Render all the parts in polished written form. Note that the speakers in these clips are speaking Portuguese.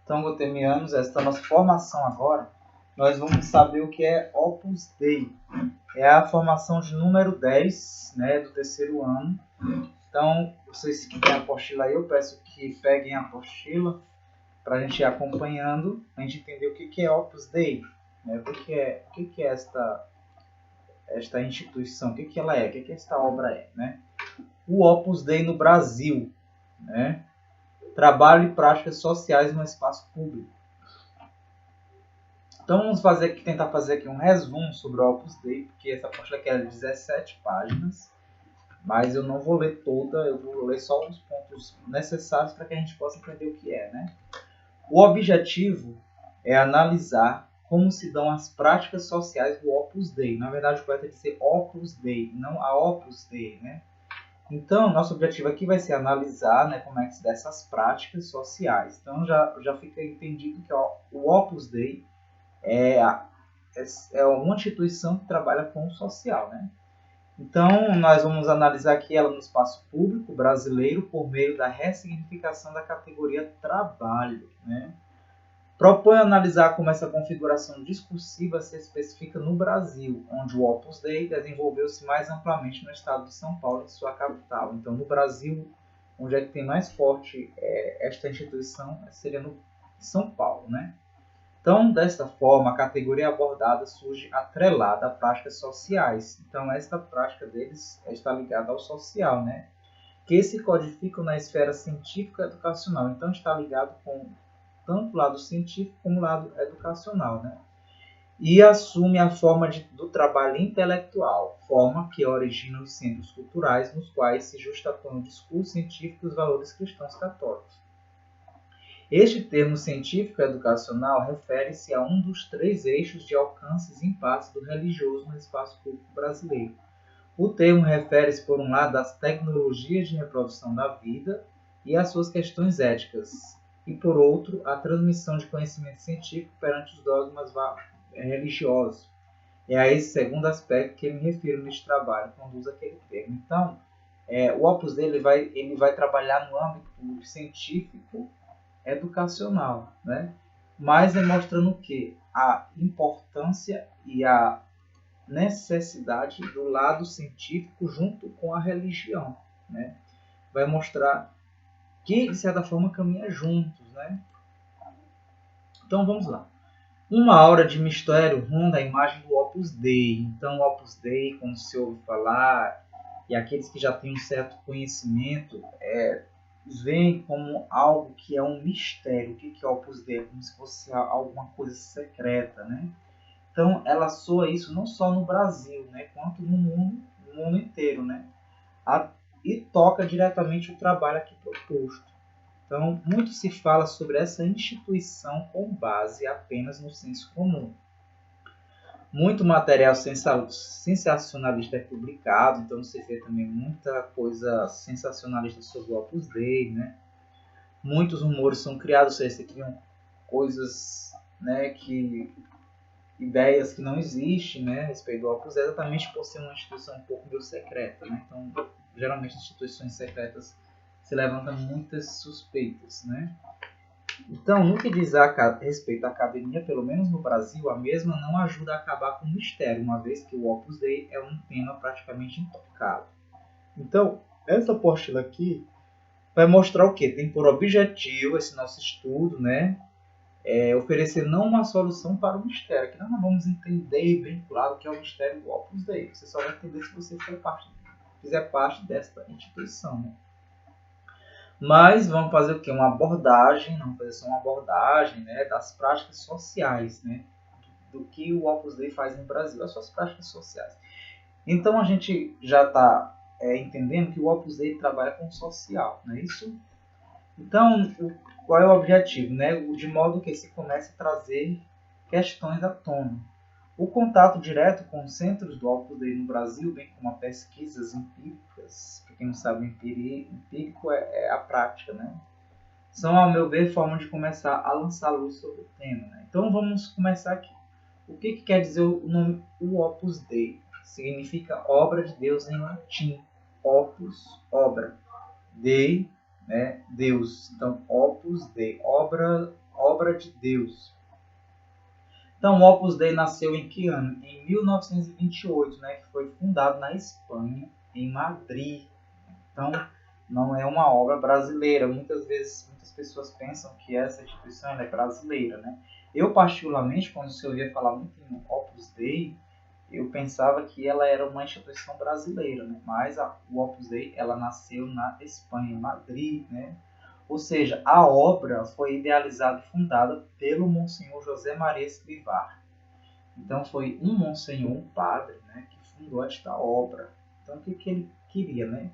Então, gotemianos, esta nossa formação agora, nós vamos saber o que é Opus Dei. É a formação de número 10, né, do terceiro ano. Então, vocês que têm a apostila aí, eu peço que peguem a apostila para a gente ir acompanhando, a gente entender o que é Opus Dei, né, o que é esta instituição, o que ela é, o que esta obra é, né? O Opus Dei no Brasil, né? Trabalho e práticas sociais no espaço público. Então vamos tentar fazer aqui um resumo sobre o Opus Dei, porque essa apostila aqui é de 17 páginas, mas eu não vou ler toda, eu vou ler só os pontos necessários para que a gente possa entender o que é, né? O objetivo é analisar como se dão as práticas sociais do Opus Dei. Na verdade, o correto é dizer Opus Dei, não a Opus Dei, né? Então, nosso objetivo aqui vai ser analisar, né, como é que se dá essas práticas sociais. Então, já fica entendido que o Opus Dei é uma instituição que trabalha com o social, né? Então, nós vamos analisar aqui ela no espaço público brasileiro por meio da ressignificação da categoria trabalho, né? Propõe analisar como essa configuração discursiva se especifica no Brasil, onde o Opus Dei desenvolveu-se mais amplamente no estado de São Paulo, em sua capital. Então, no Brasil, onde é que tem mais forte esta instituição, seria no São Paulo, né? Então, desta forma, a categoria abordada surge atrelada a práticas sociais. Então, esta prática deles está ligada ao social, né? Que se codificam na esfera científica e educacional. Então, está ligado com tanto o lado científico como o lado educacional, né? E assume a forma do trabalho intelectual, forma que origina os centros culturais nos quais se justapõe o discurso científico e os valores cristãos católicos. Este termo científico educacional refere-se a um dos 3 eixos de alcances em passe do religioso no espaço público brasileiro. O termo refere-se, por um lado, às tecnologias de reprodução da vida e às suas questões éticas, e, por outro, à transmissão de conhecimento científico perante os dogmas religiosos. É a esse segundo aspecto que eu me refiro neste trabalho, quando uso aquele termo. Então, o Opus Dei ele vai trabalhar no âmbito científico educacional, né? Mas demonstrando o quê? A importância e a necessidade do lado científico junto com a religião, né? Vai mostrar que, de certa forma, caminha juntos, né? Então, vamos lá. Uma aura de mistério ronda a imagem do Opus Dei. Então, o Opus Dei, quando se ouve falar, e aqueles que já têm um certo conhecimento, veem como algo que é um mistério. O que é Opus Dei? Como se fosse alguma coisa secreta, né? Então, ela soa isso não só no Brasil, né, quanto no mundo inteiro, né? E toca diretamente o trabalho aqui proposto. Então, muito se fala sobre essa instituição com base apenas no senso comum. Muito material sensacionalista é publicado, então você vê também muita coisa sensacionalista sobre o Opus Dei, né? Muitos rumores são criados, se criam coisas, né, ideias que não existem, né, a respeito do Opus Dei, exatamente por ser uma instituição um pouco meio secreta, né? Então, geralmente instituições secretas se levantam muitas suspeitas, né? Então, no que diz respeito à academia, pelo menos no Brasil, a mesma não ajuda a acabar com o mistério, uma vez que o Opus Dei é um tema praticamente intocado. Então, essa apostila aqui vai mostrar o quê? Tem por objetivo esse nosso estudo, né? Oferecer não uma solução para o mistério, que nós não vamos entender bem claro o que é o mistério do Opus Dei. Você só vai entender se você fizer parte desta instituição, né? Mas vamos fazer o quê? Uma abordagem, não fazer só uma abordagem, né, das práticas sociais, né, do que o Opus Dei faz no Brasil, as suas práticas sociais. Então a gente já está entendendo que o Opus Dei trabalha com o social, não é isso? Então, qual é o objetivo? Né? De modo que se comece a trazer questões à tona. O contato direto com os centros do Opus Dei no Brasil, bem como as pesquisas empíricas, para quem não sabe, empírico é a prática, né? São, ao meu ver, formas de começar a lançar luz sobre o tema. Né? Então vamos começar aqui. O que quer dizer o nome Opus Dei? Significa obra de Deus em latim. Opus, obra. Dei, né? Deus. Então, Opus Dei, obra obra de Deus. Então, o Opus Dei nasceu em que ano? Em 1928, né, que foi fundado na Espanha, em Madrid. Então, não é uma obra brasileira. Muitas vezes, muitas pessoas pensam que essa instituição é brasileira, né? Eu, particularmente, quando se ouvia falar muito em Opus Dei, eu pensava que ela era uma instituição brasileira, né? Mas o Opus Dei, ela nasceu na Espanha, em Madrid, né? Ou seja, a obra foi idealizada e fundada pelo Monsenhor José Maria Escrivá. Então foi um monsenhor, um padre, né, que fundou esta obra. Então o que ele queria, né?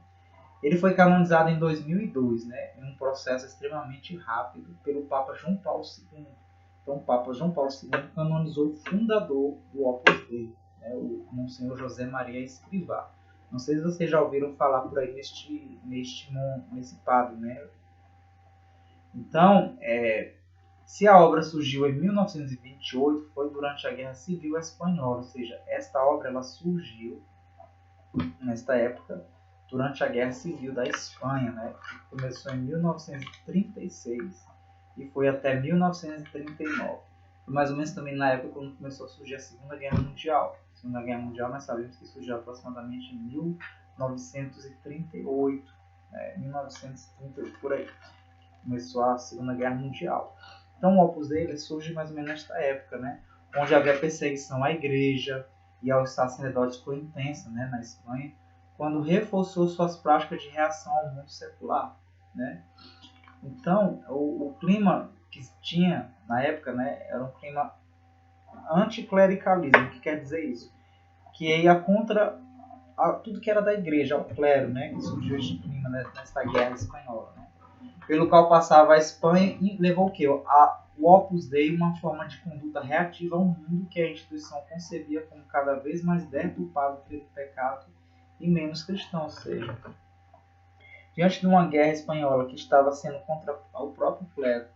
Ele foi canonizado em 2002, né, em um processo extremamente rápido pelo Papa João Paulo II. Então o Papa João Paulo II canonizou o fundador do Opus Dei, né, o Monsenhor José Maria Escrivá. Não sei se vocês já ouviram falar por aí nesse padre, né? Então, se a obra surgiu em 1928, foi durante a Guerra Civil Espanhola, ou seja, esta obra ela surgiu nesta época durante a Guerra Civil da Espanha, né, que começou em 1936 e foi até 1939. Foi mais ou menos também na época quando começou a surgir a Segunda Guerra Mundial. A Segunda Guerra Mundial nós sabemos que surgiu aproximadamente em 1938, 1938 por aí. Começou a Segunda Guerra Mundial. Então o Opus Dei surge mais ou menos nesta época, né, onde havia perseguição à igreja e aos sacerdotes foi intensa, né, na Espanha, quando reforçou suas práticas de reação ao mundo secular, né. Então o clima que tinha na época, né, era um clima anticlericalismo. O que quer dizer isso? Que ia contra tudo que era da igreja, ao clero, né, que surgiu este clima nessa guerra espanhola, né, pelo qual passava a Espanha e levou o quê? O Opus Dei, uma forma de conduta reativa ao mundo que a instituição concebia como cada vez mais deturpado pelo pecado e menos cristão, ou seja, diante de uma guerra espanhola que estava sendo contra o próprio clero,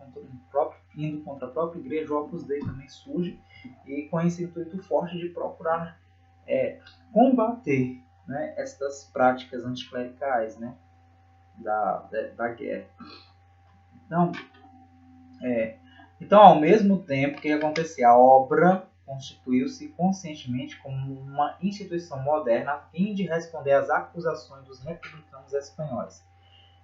indo contra a própria igreja, o Opus Dei também surge e com esse intuito forte de procurar combater, né, essas práticas anticlericais, né, da guerra. Então, ao mesmo tempo que acontecia, a obra constituiu-se conscientemente como uma instituição moderna a fim de responder às acusações dos republicanos espanhóis,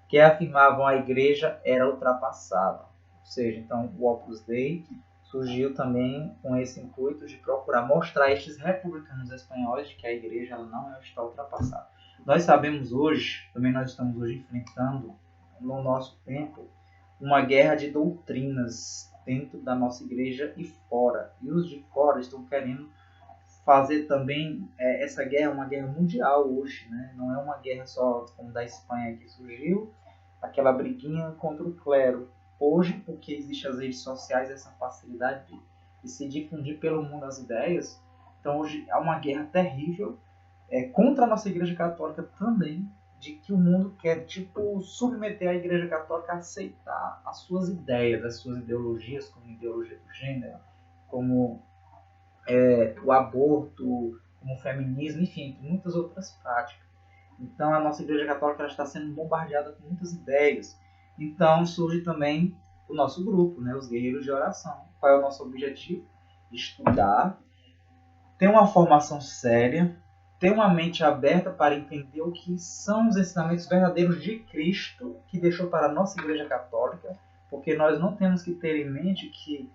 que afirmavam a igreja era ultrapassada. Ou seja, então o Opus Dei surgiu também com esse intuito de procurar mostrar a estes republicanos espanhóis de que a igreja ela não está ultrapassada. Nós sabemos hoje, também nós estamos hoje enfrentando, no nosso tempo, uma guerra de doutrinas dentro da nossa igreja e fora. E os de fora estão querendo fazer também essa guerra uma guerra mundial hoje, né? Não é uma guerra só como da Espanha que surgiu, aquela briguinha contra o clero. Hoje, porque existem as redes sociais, essa facilidade de se difundir pelo mundo as ideias, então hoje há uma guerra terrível contra a nossa igreja católica também, de que o mundo quer, submeter a igreja católica a aceitar as suas ideias, as suas ideologias, como ideologia do gênero, como o aborto, como o feminismo, enfim, muitas outras práticas. Então a nossa igreja católica ela está sendo bombardeada com muitas ideias. Então surge também o nosso grupo, né, os guerreiros de oração. Qual é o nosso objetivo? Estudar, ter uma formação séria, ter uma mente aberta para entender o que são os ensinamentos verdadeiros de Cristo que deixou para a nossa igreja católica, porque nós não temos que ter em mente que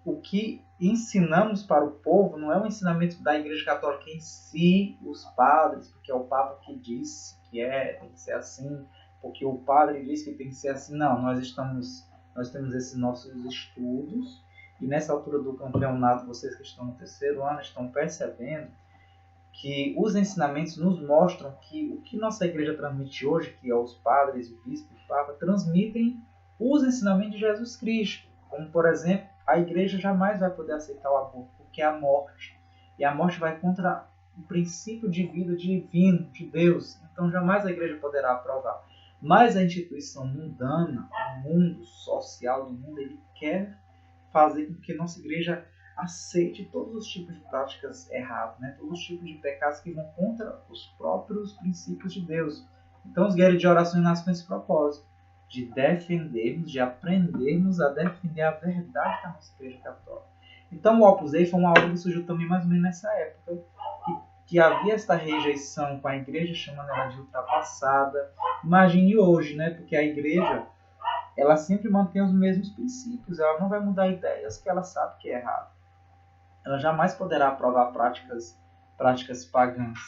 o que ensinamos para o povo não é o ensinamento da igreja católica em si, os padres, porque é o Papa que disse que tem que ser assim, porque o padre disse que tem que ser assim. Não, nós temos esses nossos estudos, e nessa altura do campeonato, vocês que estão no terceiro ano estão percebendo que os ensinamentos nos mostram que o que nossa igreja transmite hoje, que é os padres, o bispo e o papa, transmitem os ensinamentos de Jesus Cristo. Como, por exemplo, a igreja jamais vai poder aceitar o aborto, porque é a morte. E a morte vai contra o princípio de vida divino, de Deus. Então jamais a igreja poderá aprovar. Mas a instituição mundana, o mundo social do mundo, ele quer fazer com que nossa igreja aceite todos os tipos de práticas erradas, né? Todos os tipos de pecados que vão contra os próprios princípios de Deus. Então os guerreiros de oração nascem com esse propósito, de defendermos, de aprendermos a defender a verdade da nossa Igreja Católica. Então o Opus Dei foi uma obra que surgiu também mais ou menos nessa época, que havia esta rejeição com a Igreja, chamando ela de ultrapassada. Imagine hoje, né? Porque a Igreja, ela sempre mantém os mesmos princípios, ela não vai mudar ideias que ela sabe que é errado. Ela jamais poderá aprovar práticas pagãs.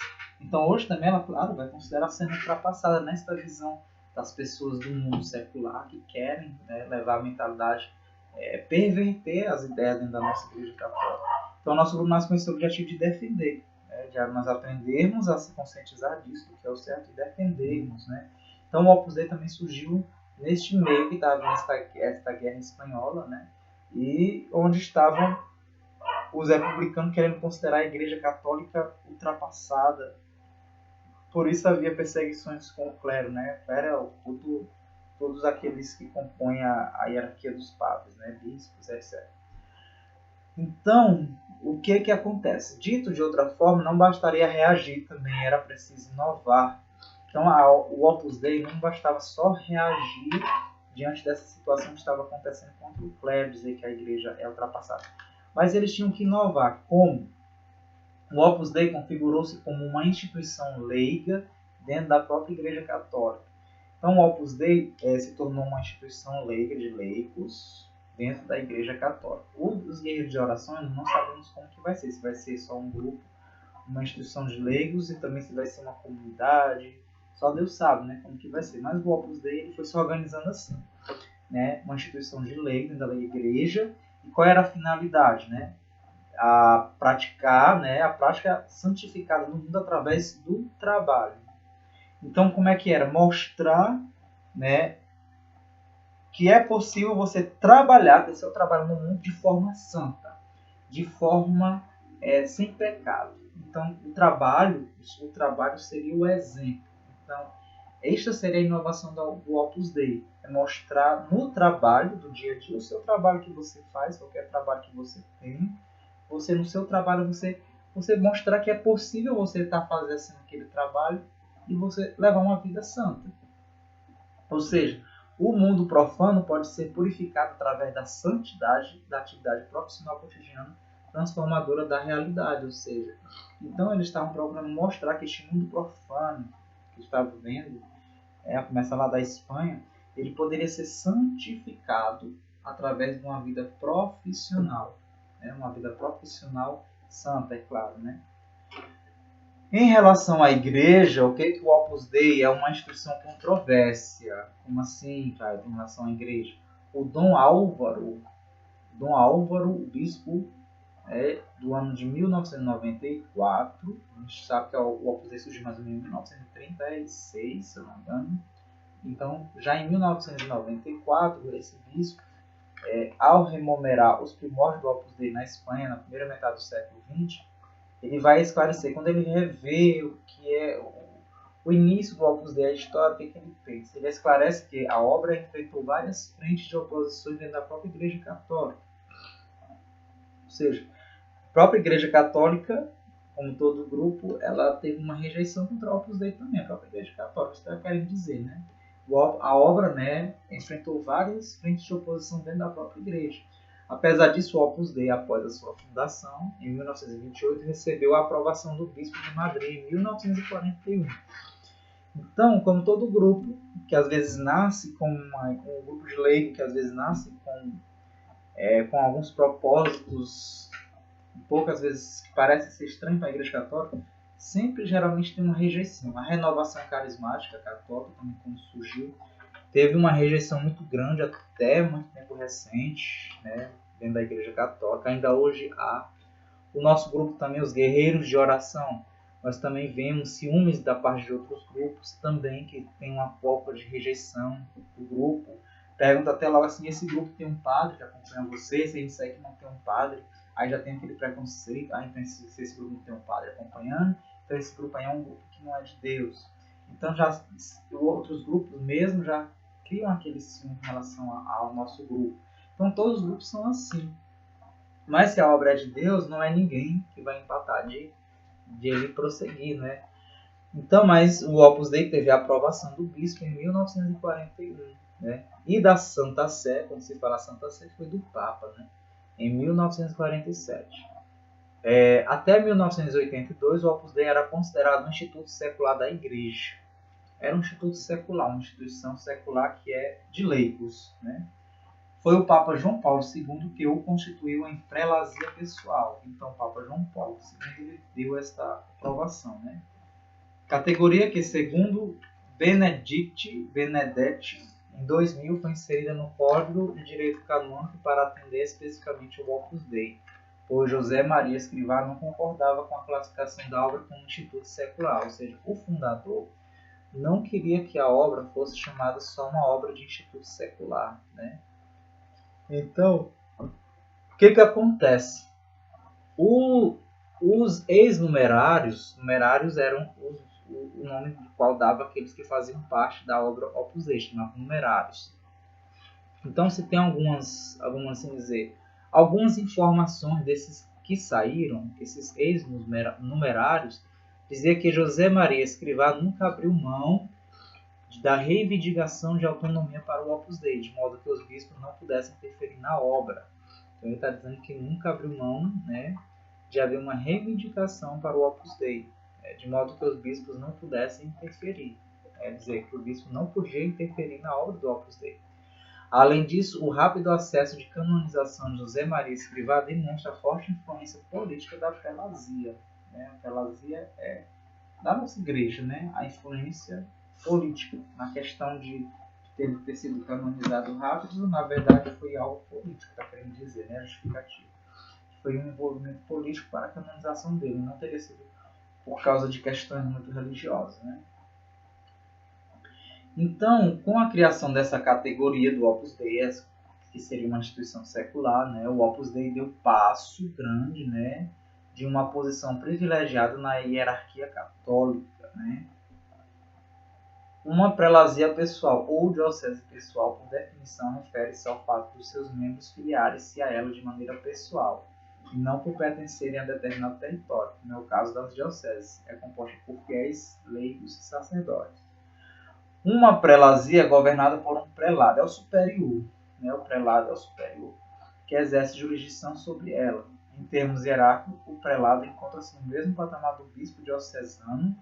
Então hoje também ela, claro, vai considerar sendo ultrapassada nesta visão das pessoas do mundo secular que querem, né, levar a mentalidade, perverter as ideias dentro da nossa Igreja Católica. Então o nosso grupo nasce com esse objetivo de defender, né, de nós aprendermos a se conscientizar disso, do que é o certo, e defendermos. Né? Então o Opus Dei também surgiu neste meio que estava esta guerra espanhola, né? E onde estavam os republicanos querendo considerar a Igreja Católica ultrapassada. Por isso havia perseguições com o clero, né? O clero é todos aqueles que compõem a hierarquia dos padres, né? Bispos, etc. Então, o que acontece? Dito de outra forma, não bastaria reagir também, era preciso inovar. Então, o Opus Dei não bastava só reagir diante dessa situação que estava acontecendo contra o clero, dizer que a igreja é ultrapassada. Mas eles tinham que inovar. Como? O Opus Dei configurou-se como uma instituição leiga dentro da própria Igreja Católica. Então, o Opus Dei se tornou uma instituição leiga de leigos dentro da Igreja Católica. Os guerreiros de oração, nós não sabemos como que vai ser. Se vai ser só um grupo, uma instituição de leigos, e também se vai ser uma comunidade. Só Deus sabe, né, como que vai ser. Mas o Opus Dei ele foi se organizando assim, né, uma instituição de leigos dentro da Igreja. E qual era a finalidade, né? A praticar, né, a prática santificada no mundo através do trabalho. Então, como é que era? Mostrar, né, que é possível você trabalhar, ter seu trabalho no mundo de forma santa, de forma sem pecado. Então, o trabalho seria o exemplo. Então, esta seria a inovação do Opus Dei, é mostrar no trabalho do dia a dia, o seu trabalho que você faz, qualquer trabalho que você tem, você no seu trabalho, você mostrar que é possível você estar fazendo aquele trabalho e você levar uma vida santa. Ou seja, o mundo profano pode ser purificado através da santidade, da atividade profissional cotidiana, transformadora da realidade. Ou seja, então eles estavam procurando mostrar que este mundo profano que estava vendo, começa lá da Espanha, ele poderia ser santificado através de uma vida profissional. Uma vida profissional santa, é claro, né? Em relação à igreja, o que o Opus Dei é uma instituição controvérsia. Como assim, cara, em relação à igreja? O Dom Álvaro, o bispo, do ano de 1994, a gente sabe que o Opus Dei surgiu mais ou menos em 1936, se eu não me engano. Então, já em 1994, esse bispo, ao rememorar os primórdios do Opus Dei na Espanha, na primeira metade do século XX, ele vai esclarecer, quando ele revê o que é o início do Opus Dei, a história, o que ele pensa. Ele esclarece que a obra enfrentou várias frentes de oposições dentro da própria Igreja Católica. Ou seja, a própria Igreja Católica, como todo grupo, ela teve uma rejeição contra o Opus Dei também, a própria Igreja Católica, isso está querendo dizer, né? A obra, né, enfrentou várias frentes de oposição dentro da própria igreja. Apesar disso, o Opus Dei, após a sua fundação, em 1928, recebeu a aprovação do Bispo de Madrid em 1941. Então, como todo grupo, que às vezes nasce com um grupo de leigo, que às vezes nasce com alguns propósitos, poucas vezes parece ser estranho para a Igreja Católica, sempre geralmente tem uma rejeição. A renovação carismática católica, também como surgiu, teve uma rejeição muito grande até muito tempo recente, né, dentro da Igreja Católica. Ainda hoje há. O nosso grupo também, os guerreiros de oração, nós também vemos ciúmes da parte de outros grupos também, que tem uma pouca de rejeição do grupo. Pergunta até logo assim, esse grupo tem um padre que acompanha você, se ele disser que não tem um padre, aí já tem aquele preconceito, então se esse grupo não tem um padre acompanhando, então esse grupo aí é um grupo que não é de Deus. Então já outros grupos mesmo já criam aquele ciúme em relação ao nosso grupo. Então todos os grupos são assim. Mas se a obra é de Deus, não é ninguém que vai empatar de ele prosseguir, né? Então, mas o Opus Dei teve a aprovação do bispo em 1941. né? E da Santa Sé, quando se fala Santa Sé, foi do Papa, né? Em 1947. Até 1982, o Opus Dei era considerado um instituto secular da Igreja. Era um instituto secular, uma instituição secular que é de leigos, né? Foi o Papa João Paulo II que o constituiu em prelazia pessoal. Então, o Papa João Paulo II deu esta aprovação, né? Categoria que, segundo Benedetti, em 2000, foi inserida no Código de Direito Canônico para atender especificamente o Opus Dei, pois José Maria Escrivá não concordava com a classificação da obra como instituto secular, ou seja, o fundador não queria que a obra fosse chamada só uma obra de instituto secular, né? Então, o que acontece? Os ex-numerários, numerários eram o nome do qual dava aqueles que faziam parte da obra Opus Dei, chamavam numerários. Então, se tem algumas assim dizer, algumas informações desses que saíram, esses ex-numerários, dizia que José Maria Escrivá nunca abriu mão da reivindicação de autonomia para o Opus Dei, de modo que os bispos não pudessem interferir na obra. Então, ele está dizendo que nunca abriu mão, né, de haver uma reivindicação para o Opus Dei, de modo que os bispos não pudessem interferir. Quer dizer, que o bispo não podia interferir na obra do Opus Dei. Além disso, o rápido acesso de canonização de José Maria Escrivá demonstra a forte influência política da prelazia. Né? A prelazia é da nossa igreja, né? A influência política na questão de ter sido canonizado rápido, na verdade foi algo político, está querendo dizer, né? Justificativo. Foi um envolvimento político para a canonização dele, não teria sido por causa de questões muito religiosas, né? Então, com a criação dessa categoria do Opus Dei, que seria uma instituição secular, né, o Opus Dei deu passo grande, né, de uma posição privilegiada na hierarquia católica, né? Uma prelazia pessoal ou diocese pessoal, por definição, refere-se ao fato dos seus membros filiarem-se a ela de maneira pessoal, e não por pertencerem a determinado território, que não é o caso das dioceses, é composta por fiéis, leigos e sacerdotes. Uma prelazia é governada por um prelado, é o superior, né? O prelado é o superior, que exerce jurisdição sobre ela. Em termos hierárquicos, o prelado encontra-se no mesmo patamar do bispo diocesano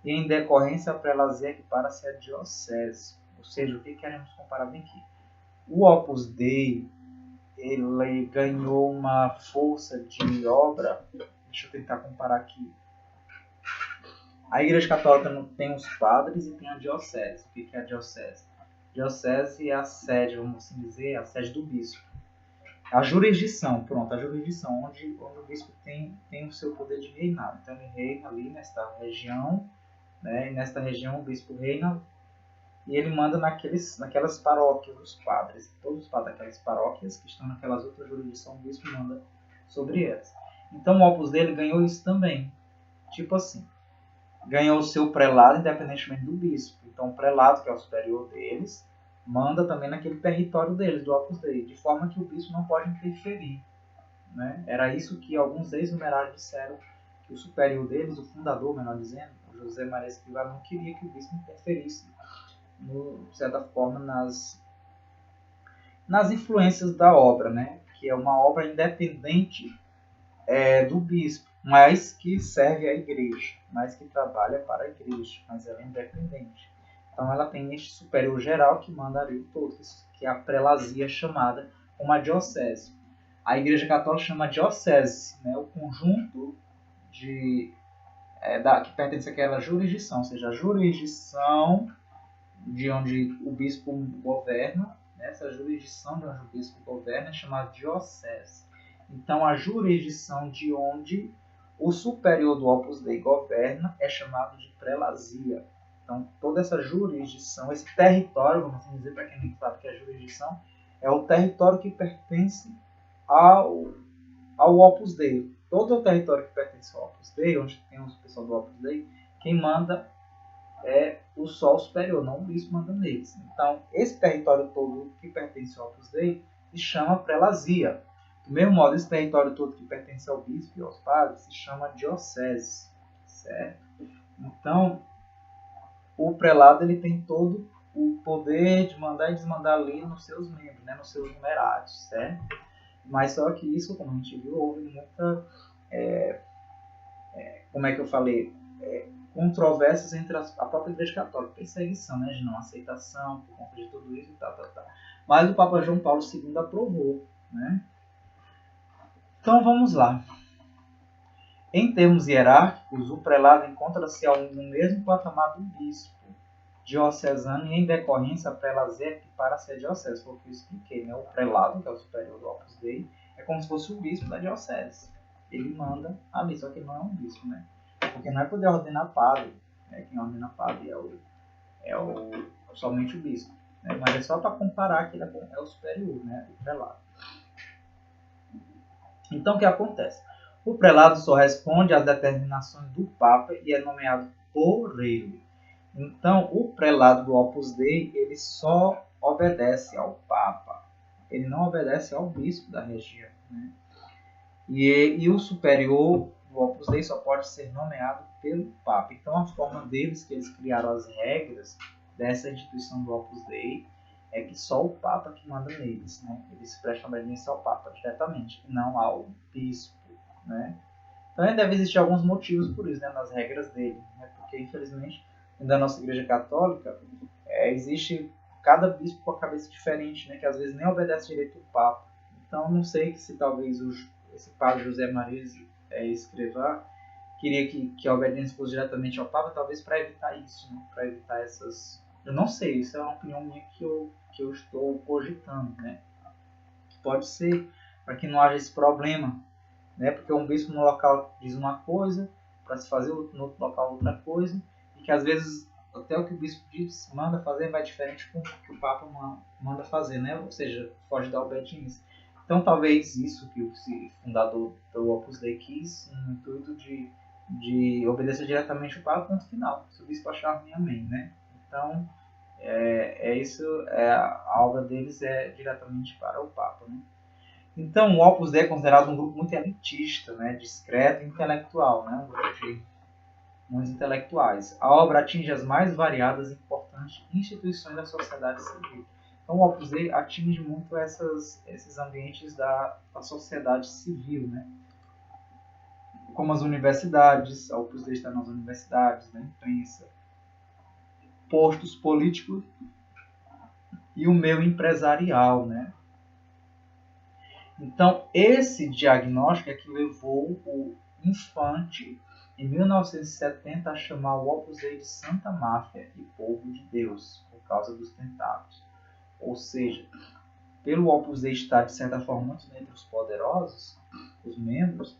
e, em decorrência, a prelazia equipara-se à diocese. Ou seja, o que queremos comparar bem aqui? O Opus Dei, ele ganhou uma força de obra, deixa eu tentar comparar aqui. A Igreja Católica tem os padres e tem a diocese. O que é a diocese? A diocese é a sede, vamos assim dizer, a sede do bispo. A jurisdição, pronto, a jurisdição, onde o bispo tem o seu poder de reinar. Então ele reina ali nesta região, né? E nesta região o bispo reina e ele manda naquelas paróquias dos padres. Todos os padres daquelas paróquias que estão naquelas outras jurisdições, o bispo manda sobre elas. Então o Opus dele ganhou isso também. Tipo assim, ganhou o seu prelado independentemente do bispo. Então o prelado, que é o superior deles, manda também naquele território deles, do Opus Dei, de forma que o bispo não pode interferir. Né? Era isso que alguns ex-numerários disseram, que o superior deles, o fundador, melhor dizendo, o José Maria Escrivá, não queria que o bispo interferisse, de certa forma, nas influências da obra, né? Que é uma obra independente do bispo, mas que serve à igreja, mas que trabalha para a igreja, mas ela é independente. Então ela tem este superior geral que manda ali todos, que é a prelazia chamada como a diocese. A Igreja Católica chama diocese, né, o conjunto que pertence àquela jurisdição, ou seja, a jurisdição de onde o bispo governa, né, essa jurisdição de onde o bispo governa é chamada diocese. Então, a jurisdição de onde o superior do Opus Dei governa é chamado de prelazia. Então, toda essa jurisdição, esse território, vamos dizer, para quem não sabe o que é jurisdição, é o território que pertence ao Opus Dei. Todo o território que pertence ao Opus Dei, onde tem os pessoal do Opus Dei, quem manda é o Sol Superior, não o bispo manda neles. Então, esse território todo que pertence ao Opus Dei se chama prelazia. Do mesmo modo, esse território todo que pertence ao bispo e aos padres se chama diocese, certo? Então, o prelado ele tem todo o poder de mandar e desmandar ali nos seus membros, né, nos seus numerários, certo? Mas só que isso, como a gente viu, houve muita, como é que eu falei, controvérsias entre a própria Igreja Católica, perseguição, né, de não aceitação, por conta de tudo isso e tal. Mas o Papa João Paulo II aprovou, né? Então vamos lá. Em termos hierárquicos, o prelado encontra-se no mesmo patamar do bispo diocesano e, em decorrência, a prelazia equipara para a diocese. Foi o que eu expliquei, né? O prelado, que é o superior do Opus Dei, é como se fosse o bispo da diocese. Ele manda ali, só que ele não é um bispo, né? Porque não é poder ordenar padre, né? Quem ordena padre somente o bispo, né? Mas é só para comparar que ele é o superior, né? O prelado. Então, o que acontece? O prelado só responde às determinações do Papa e é nomeado por ele. Então, o prelado do Opus Dei, ele só obedece ao Papa. Ele não obedece ao bispo da região, né? E o superior do Opus Dei só pode ser nomeado pelo Papa. Então, a forma deles, que eles criaram as regras dessa instituição do Opus Dei, é que só o Papa que manda neles, né? Eles prestam obediência ao Papa diretamente, e não ao bispo, né? Então, deve existir alguns motivos por isso, né, nas regras dele, né? Porque, infelizmente, da nossa Igreja Católica, existe cada bispo com a cabeça diferente, né? Que às vezes nem obedece direito ao Papa. Então, não sei se talvez esse padre José Maria Escrivá queria que a obediência fosse diretamente ao Papa, talvez para evitar isso, né? Para evitar essas... Eu não sei, isso é uma opinião minha que eu estou cogitando, né? Pode ser, para que não haja esse problema, né? Porque um bispo no local diz uma coisa, para se fazer no outro local outra coisa, e que às vezes até o que o bispo diz, manda fazer vai diferente com o que o Papa manda fazer, né? Ou seja, foge da obediência. Então talvez isso que o fundador do Opus Dei quis, no intuito de obedecer diretamente ao Papa, ponto final. Se o bispo achar ruim, amém, né? Então, a obra deles é diretamente para o Papa, né? Então, o Opus Dei é considerado um grupo muito elitista, né, discreto e intelectual, né, um grupo de muitos intelectuais. A obra atinge as mais variadas e importantes instituições da sociedade civil. Então, o Opus Dei atinge muito esses ambientes da sociedade civil, né, como as universidades. A Opus Dei está nas universidades, na imprensa, postos políticos e o meio empresarial, né. Então, esse diagnóstico é que levou o Infante, em 1970, a chamar o Opus Dei de Santa Máfia e Povo de Deus, por causa dos tentáculos. Ou seja, pelo Opus Dei estar, de certa forma, muito entre os poderosos, os membros,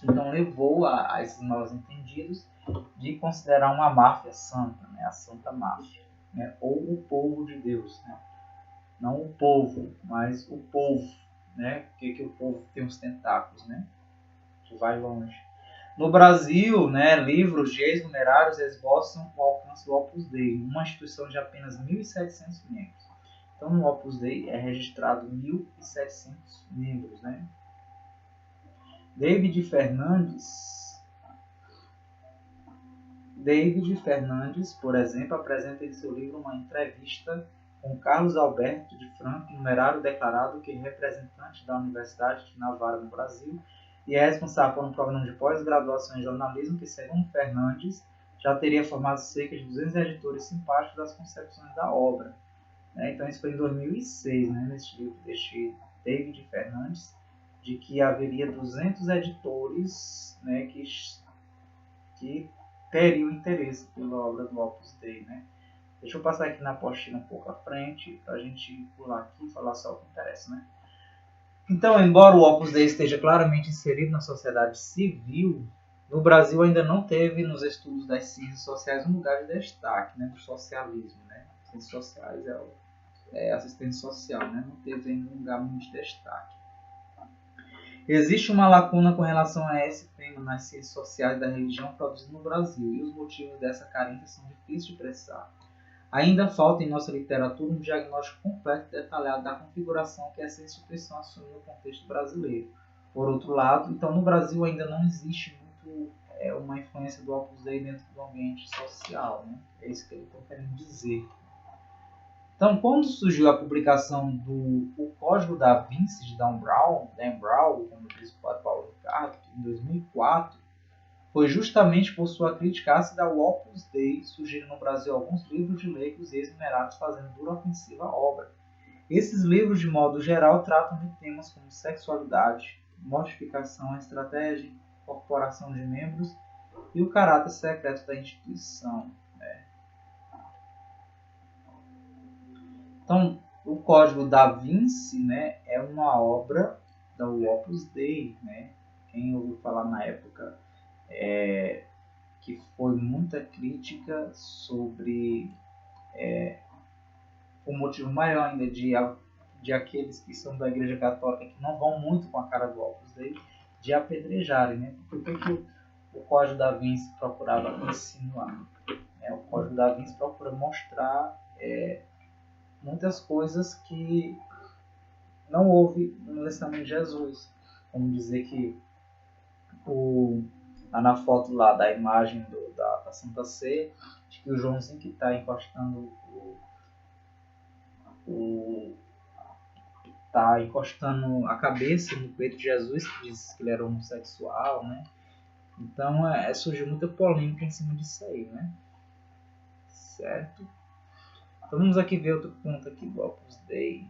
então levou a esses mal entendidos de considerar uma máfia santa, né? A Santa Máfia, né? Ou o Povo de Deus, né? Não o povo, mas o povo, né? Porque o povo tem os tentáculos, né? Que vai longe. No Brasil, né, livros de ex-numerários esboçam o alcance do Opus Dei, uma instituição de apenas 1.700 membros. Então, no Opus Dei é registrado 1.700 membros, né? David Fernandes, por exemplo, apresenta em seu livro uma entrevista com Carlos Alberto de Franco, numerário declarado que é representante da Universidade de Navarra no Brasil e é responsável por um programa de pós-graduação em jornalismo que, segundo Fernandes, já teria formado cerca de 200 editores simpáticos das concepções da obra. Então, isso foi em 2006, né, nesse livro deste David Fernandes, de que haveria 200 editores, né, que teriam interesse pela obra do Opus Dei, né? Deixa eu passar aqui na apostila um pouco à frente, para a gente pular aqui e falar só o que interessa, né? Então, embora o Opus Dei esteja claramente inserido na sociedade civil, no Brasil ainda não teve nos estudos das ciências sociais um lugar de destaque, né, do socialismo, né? Ciências sociais é assistência social, né? Não teve ainda um lugar muito de destaque. Existe uma lacuna com relação a esse tema nas ciências sociais da religião produzido no Brasil, e os motivos dessa carência são difíceis de precisar. Ainda falta em nossa literatura um diagnóstico completo e detalhado da configuração que essa instituição assumiu no contexto brasileiro. Por outro lado, então no Brasil ainda não existe muito uma influência do Opus Dei dentro do ambiente social, né? É isso que ele está querendo dizer. Então, quando surgiu a publicação do O Código da Vinci de Dan Brown, como diz o padre Paulo Ricardo, em 2004, foi justamente por sua crítica ácida ao Opus Dei surgiram no Brasil alguns livros de leigos e ex-numerados fazendo dura ofensiva à obra. Esses livros, de modo geral, tratam de temas como sexualidade, mortificação, estratégia, corporação de membros e o caráter secreto da instituição. Então, o Código da Vinci, né, é uma obra da Opus Dei. Né? Quem ouviu falar na época que foi muita crítica sobre o motivo maior ainda de aqueles que são da Igreja Católica, que não vão muito com a cara do Opus Dei, de apedrejarem. Né? Por que o Código da Vinci procurava insinuar? O Código da Vinci procura mostrar muitas coisas que não houve no testamento de Jesus. Vamos dizer que lá na foto lá da imagem da Santa Ceia, acho que o Joãozinho que está encostando tá encostando a cabeça no peito de Jesus, que diz que ele era homossexual, né? Então surgiu muita polêmica em cima disso aí, né? Certo? Então vamos aqui ver outro ponto aqui do Opus Dei.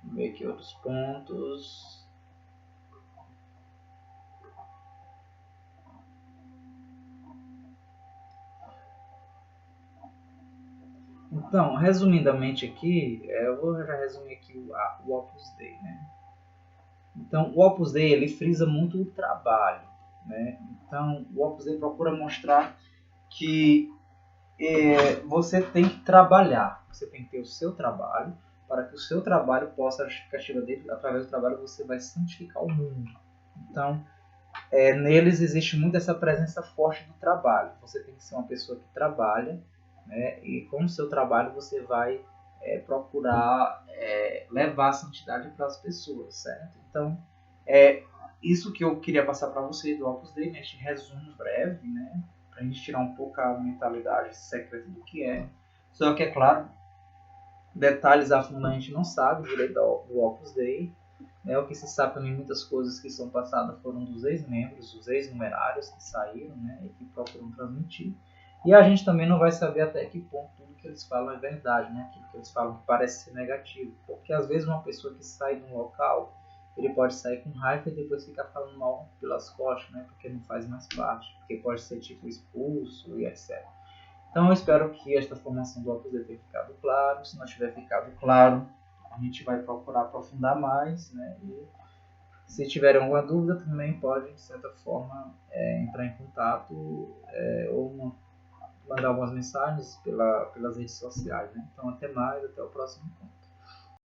Vamos ver aqui outros pontos. Então, resumidamente aqui, eu vou já resumir aqui o Opus Dei, né? Então, o Opus Dei, ele frisa muito o trabalho, né? Então, o Opus Dei procura mostrar que você tem que trabalhar, você tem que ter o seu trabalho, para que o seu trabalho possa, a justificativa dele, através do trabalho você vai santificar o mundo. Então, neles existe muito essa presença forte do trabalho. Você tem que ser uma pessoa que trabalha, né? E com o seu trabalho você vai procurar levar a santidade para as pessoas, certo? Então, isso que eu queria passar para vocês do Opus Dei, neste resumo breve, né? Para a gente tirar um pouco a mentalidade secreta do que é. Só que, é claro, detalhes a fundo a gente não sabe direito do Opus Dei. O que se sabe também, muitas coisas que são passadas foram dos ex-membros, os ex-numerários que saíram, né, e que procuram transmitir. E a gente também não vai saber até que ponto tudo que eles falam é verdade, né? Aquilo que eles falam que parece ser negativo. Porque às vezes uma pessoa que sai de um local, ele pode sair com raiva e depois ficar falando mal pelas costas, né? Porque não faz mais parte, porque pode ser tipo expulso e etc. Então eu espero que esta formação do Opus Dei tenha ficado claro. Se não tiver ficado claro, a gente vai procurar aprofundar mais, né? E se tiverem alguma dúvida, também pode, de certa forma, entrar em contato ou mandar algumas mensagens pelas redes sociais. Né? Então, até mais, até o próximo encontro.